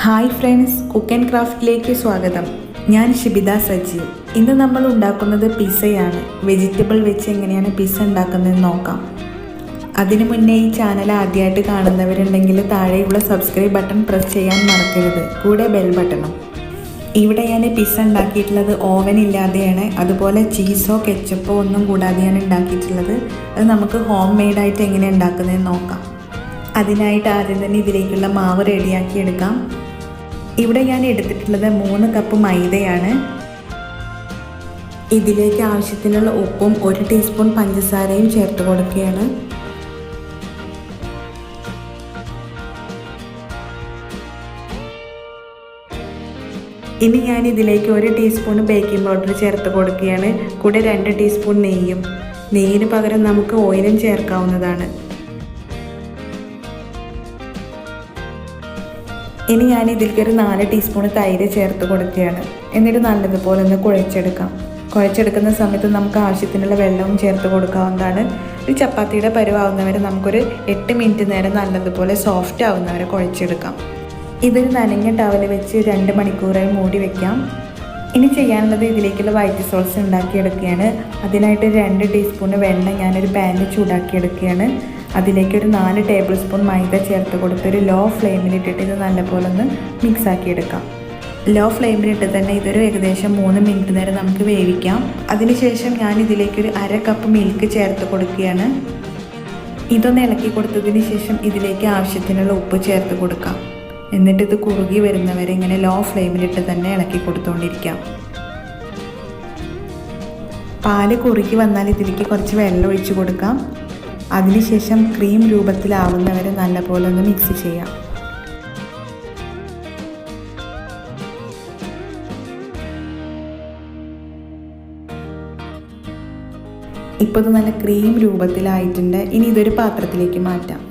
Hi friends, cook and ക്രാഫ്റ്റിലേക്ക് സ്വാഗതം. ഞാൻ ഷിബിത സജീവ്. ഇന്ന് നമ്മൾ ഉണ്ടാക്കുന്നത് പിസ്സയാണ്. വെജിറ്റബിൾ വെച്ച് എങ്ങനെയാണ് പിസ്സ ഉണ്ടാക്കുന്നതെന്ന് നോക്കാം. അതിനു മുന്നേ ഈ ചാനൽ ആദ്യമായിട്ട് കാണുന്നവരുണ്ടെങ്കിൽ താഴെയുള്ള സബ്സ്ക്രൈബ് ബട്ടൺ പ്രസ് ചെയ്യാൻ മറക്കരുത്, കൂടെ ബെൽ ബട്ടണും. ഇവിടെ ഞാൻ പിസ്സ ഉണ്ടാക്കിയിട്ടുള്ളത് ഓവൻ ഇല്ലാതെയാണ്. അതുപോലെ ചീസോ കെച്ചപ്പോ ഒന്നും കൂടാതെയാണ് ഉണ്ടാക്കിയിട്ടുള്ളത്. അത് നമുക്ക് ഹോം മെയ്ഡായിട്ട് എങ്ങനെ ഉണ്ടാക്കുന്നതെന്ന് നോക്കാം. അതിനായിട്ട് ആദ്യം തന്നെ ഇതിലേക്കുള്ള മാവ് റെഡിയാക്കി എടുക്കാം. ഇവിടെ ഞാൻ എടുത്തിട്ടുള്ളത് 3 കപ്പ് മൈദയാണ്. ഇതിലേക്ക് ആവശ്യത്തിനുള്ള ഉപ്പും 1 ടീസ്പൂൺ പഞ്ചസാരയും ചേർത്ത് കൊടുക്കുകയാണ്. ഇനി ഞാൻ ഇതിലേക്ക് 1 ടീസ്പൂൺ ബേക്കിംഗ് പൗഡർ ചേർത്ത് കൊടുക്കുകയാണ്. കൂടെ 2 ടീസ്പൂൺ നെയ്യും. നെയ്യിന് പകരം നമുക്ക് ഓയിലും ചേർക്കാവുന്നതാണ്. ഇനി ഞാൻ ഇതിലേക്ക് ഒരു 4 ടീസ്പൂൺ തൈര് ചേർത്ത് കൊടുക്കുകയാണ്. എന്നിട്ട് നല്ലതുപോലെ ഒന്ന് കുഴച്ചെടുക്കാം. കുഴച്ചെടുക്കുന്ന സമയത്ത് നമുക്ക് ആവശ്യത്തിനുള്ള വെള്ളവും ചേർത്ത് കൊടുക്കാവുന്നതാണ്. ഒരു ചപ്പാത്തിയുടെ പരുവാവുന്നവരെ നമുക്കൊരു 8 മിനിറ്റ് നേരം നല്ലതുപോലെ സോഫ്റ്റ് ആവുന്നവരെ കുഴച്ചെടുക്കാം. ഇതൊരു നനഞ്ഞ ടവൽ വെച്ച് 2 മണിക്കൂറായി മൂടി വയ്ക്കാം. ഇനി ചെയ്യാനുള്ളത് ഇതിലേക്കുള്ള വൈറ്റ് സോസ് ഉണ്ടാക്കിയെടുക്കുകയാണ്. അതിനായിട്ട് 2 ടീസ്പൂൺ വെണ്ണ ഞാനൊരു പാനിൽ ചൂടാക്കിയെടുക്കുകയാണ്. അതിലേക്ക് ഒരു 4 ടേബിൾ സ്പൂൺ മൈദ ചേർത്ത് കൊടുത്ത് ഒരു ലോ ഫ്ലെയിമിലിട്ടിട്ട് ഇത് നല്ലപോലെ ഒന്ന് മിക്സാക്കി എടുക്കാം. ലോ ഫ്ലെയിമിലിട്ട് തന്നെ ഇതൊരു ഏകദേശം 3 മിനിറ്റ് നേരം നമുക്ക് വേവിക്കാം. അതിനുശേഷം ഞാൻ ഇതിലേക്കൊരു 1/2 കപ്പ് മിൽക്ക് ചേർത്ത് കൊടുക്കുകയാണ്. ഇതൊന്ന് ഇളക്കി കൊടുത്തതിന് ശേഷം ഇതിലേക്ക് ആവശ്യത്തിനുള്ള ഉപ്പ് ചേർത്ത് കൊടുക്കാം. എന്നിട്ട് ഇത് കുറുകി വരുന്നവരെ ഇങ്ങനെ ലോ ഫ്ലെയിമിലിട്ട് തന്നെ ഇളക്കി കൊടുത്തുകൊണ്ടിരിക്കാം. പാല് കുറുകി വന്നാൽ ഇതിലേക്ക് കുറച്ച് വെള്ളം ഒഴിച്ച് കൊടുക്കാം. അതിനുശേഷം ക്രീം രൂപത്തിലാവുന്നവരെ നല്ലപോലെ ഒന്ന് മിക്സ് ചെയ്യാം. ഇപ്പോൾ ഇത് നല്ല ക്രീം രൂപത്തിലായിട്ടുണ്ട്. ഇനി ഇതൊരു പാത്രത്തിലേക്ക് മാറ്റാം.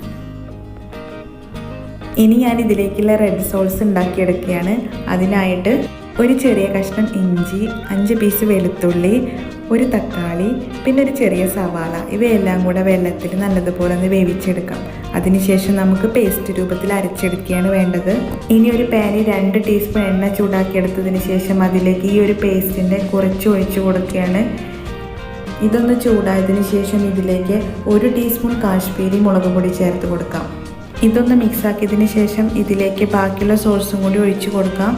ഇനി ഞാൻ ഇതിലേക്കുള്ള റെഡ് സോസ് ഉണ്ടാക്കിയെടുക്കുകയാണ്. അതിനായിട്ട് ഒരു ചെറിയ കഷ്ണം ഇഞ്ചി, 5 പീസ് വെളുത്തുള്ളി, ഒരു തക്കാളി, പിന്നെ ഒരു ചെറിയ സവാള, ഇവയെല്ലാം കൂടെ വെള്ളത്തിൽ നല്ലതുപോലെ ഒന്ന് വേവിച്ചെടുക്കാം. അതിനുശേഷം നമുക്ക് പേസ്റ്റ് രൂപത്തിൽ അരച്ചെടുക്കുകയാണ് വേണ്ടത്. ഇനി ഒരു പാനിൽ 2 ടീസ്പൂൺ എണ്ണ ചൂടാക്കിയെടുത്തതിന് ശേഷം അതിലേക്ക് ഈ ഒരു പേസ്റ്റിൻ്റെ കുറച്ച് ഒഴിച്ചു കൊടുക്കുകയാണ്. ഇതൊന്ന് ചൂടായതിന് ശേഷം ഇതിലേക്ക് 1 ടീസ്പൂൺ കാശ്മീരി മുളക് പൊടി ചേർത്ത് കൊടുക്കാം. ഇതൊന്ന് മിക്സാക്കിയതിന് ശേഷം ഇതിലേക്ക് ബാക്കിയുള്ള സോസും കൂടി ഒഴിച്ചു കൊടുക്കാം.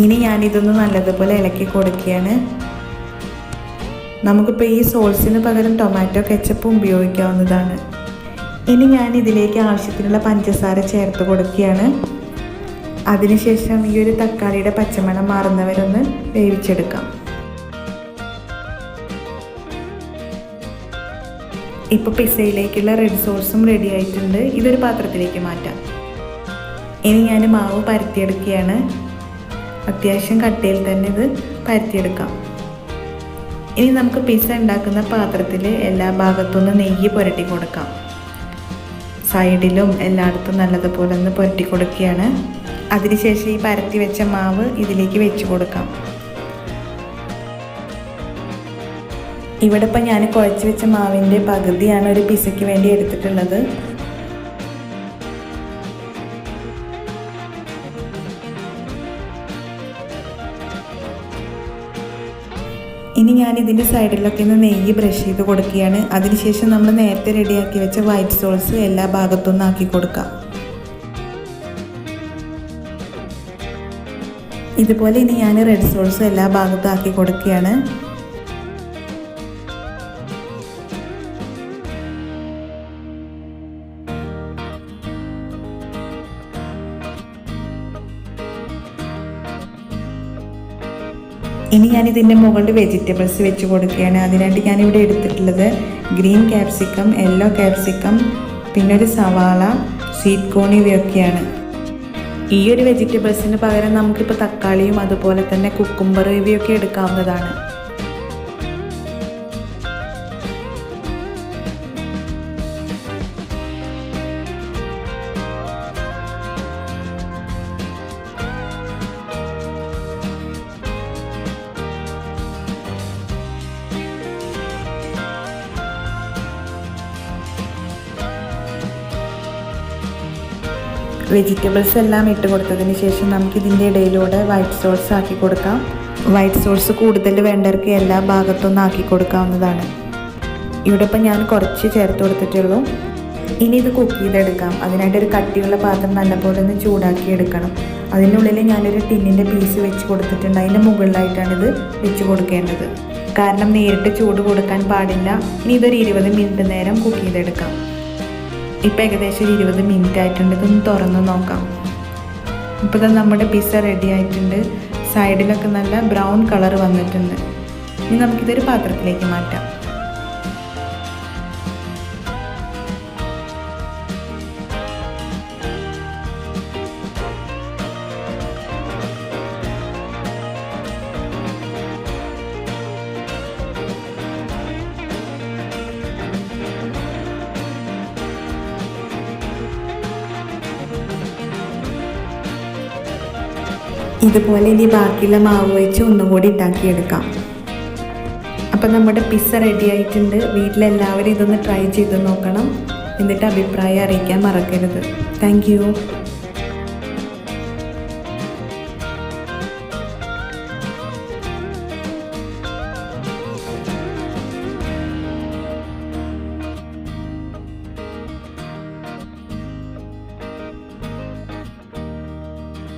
ഇനി ഞാനിതൊന്ന് നല്ലതുപോലെ ഇളക്കി കൊടുക്കുകയാണ്. നമുക്കിപ്പോൾ ഈ സോസിന് പകരം ടൊമാറ്റോ കെച്ചപ്പും ഉപയോഗിക്കാവുന്നതാണ്. ഇനി ഞാൻ ഇതിലേക്ക് ആവശ്യത്തിനുള്ള പഞ്ചസാര ചേർത്ത് കൊടുക്കുകയാണ്. അതിനുശേഷം ഈ ഒരു തക്കാളിയുടെ പച്ചമണം മാറുന്നവരൊന്ന് വേവിച്ചെടുക്കാം. ഇപ്പോൾ പിസ്സയിലേക്കുള്ള റെഡ് സോസും റെഡി ആയിട്ടുണ്ട്. ഇതൊരു പാത്രത്തിലേക്ക് മാറ്റാം. ഇനി ഞാൻ മാവ് പരത്തിയെടുക്കുകയാണ്. അത്യാവശ്യം കട്ടിയിൽ തന്നെ ഇത് പരത്തിയെടുക്കാം. ഇനി നമുക്ക് പിസ്സ ഉണ്ടാക്കുന്ന പാത്രത്തിൽ എല്ലാ ഭാഗത്തുനിന്ന് നെയ്യ് പുരട്ടി കൊടുക്കാം. സൈഡിലും എല്ലായിടത്തും നല്ലതുപോലെ ഒന്ന് പുരട്ടി കൊടുക്കുകയാണ്. അതിനുശേഷം ഈ പരത്തി വെച്ച മാവ് ഇതിലേക്ക് വെച്ച് കൊടുക്കാം. ഇവിടെ ഇപ്പം ഞാൻ കുഴച്ച് വെച്ച മാവിൻ്റെ പകുതിയാണ് ഒരു പിസ്സയ്ക്ക് വേണ്ടി എടുത്തിട്ടുള്ളത്. ഇനി ഞാൻ ഇതിൻ്റെ സൈഡിലൊക്കെ ഒന്ന് നെയ്യ് ബ്രഷ് ചെയ്ത് കൊടുക്കുകയാണ്. അതിനുശേഷം നമ്മൾ നേരത്തെ റെഡിയാക്കി വെച്ച വൈറ്റ് സോസ് എല്ലാ ഭാഗത്തുനിന്നും ആക്കി കൊടുക്കാം. ഇതുപോലെ ഇനി ഞാൻ റെഡ് സോസ് എല്ലാ ഭാഗത്തും ആക്കി കൊടുക്കുകയാണ്. ഇനി ഞാൻ ഇതിൻ്റെ മുകളിൽ വെജിറ്റബിൾസ് വെച്ച് കൊടുക്കുകയാണ്. അതിനായിട്ട് ഞാനിവിടെ എടുത്തിട്ടുള്ളത് ഗ്രീൻ ക്യാപ്സിക്കം, യെല്ലോ ക്യാപ്സിക്കം, പിന്നെ ഒരു സവാള, സ്വീറ്റ് കോൺ ഇവയൊക്കെയാണ്. ഈ ഒരു വെജിറ്റബിൾസിന് പകരം നമുക്കിപ്പോൾ തക്കാളിയും അതുപോലെ തന്നെ കുക്കുംബർ ഇവയൊക്കെ എടുക്കാവുന്നതാണ്. വെജിറ്റബിൾസ് എല്ലാം ഇട്ട് കൊടുത്തതിന് ശേഷം നമുക്കിതിൻ്റെ ഇടയിലൂടെ വൈറ്റ് സോസ് ആക്കി കൊടുക്കാം. വൈറ്റ് സോസ് കൂടുതൽ വേണ്ടവർക്ക് എല്ലാ ഭാഗത്തൊന്നും ആക്കി കൊടുക്കാവുന്നതാണ്. ഇവിടെ ഇപ്പം ഞാൻ കുറച്ച് ചേർത്ത് കൊടുത്തിട്ടുള്ളൂ. ഇനി ഇത് കുക്ക് ചെയ്തെടുക്കാം. അതിനായിട്ടൊരു കട്ടിയുള്ള പാത്രം നല്ലപോലെ ഒന്ന് ചൂടാക്കി എടുക്കണം. അതിനുള്ളിൽ ഞാനൊരു ടിന്നിൻ്റെ പീസ് വെച്ച് കൊടുത്തിട്ടുണ്ട്. അതിൻ്റെ മുകളിലായിട്ടാണിത് വെച്ച് കൊടുക്കേണ്ടത്. കാരണം നേരിട്ട് ചൂട് കൊടുക്കാൻ പാടില്ല. ഇനി ഇതൊരു 20 മിനിറ്റ് നേരം കുക്ക് ചെയ്തെടുക്കാം. ഇപ്പം ഏകദേശം ഒരു 20 മിനിറ്റ് ആയിട്ടുണ്ട്. ഇതൊന്ന് തുറന്ന് നോക്കാം. ഇപ്പോൾ ഇത് നമ്മുടെ പിസ്സ റെഡി ആയിട്ടുണ്ട്. സൈഡിലൊക്കെ നല്ല ബ്രൗൺ കളർ വന്നിട്ടുണ്ട്. ഇനി നമുക്കിതൊരു പാത്രത്തിലേക്ക് മാറ്റാം. ഇതുപോലെ ഇനി ബാക്കിയുള്ള മാവ് വെച്ച് ഒന്നുകൂടി ഉണ്ടാക്കിയെടുക്കാം. അപ്പം നമ്മുടെ പിസ്സ റെഡി ആയിട്ടുണ്ട്. വീട്ടിലെല്ലാവരും ഇതൊന്ന് ട്രൈ ചെയ്ത് നോക്കണം. എന്നിട്ട് അഭിപ്രായം അറിയിക്കാൻ മറക്കരുത്. Thank you.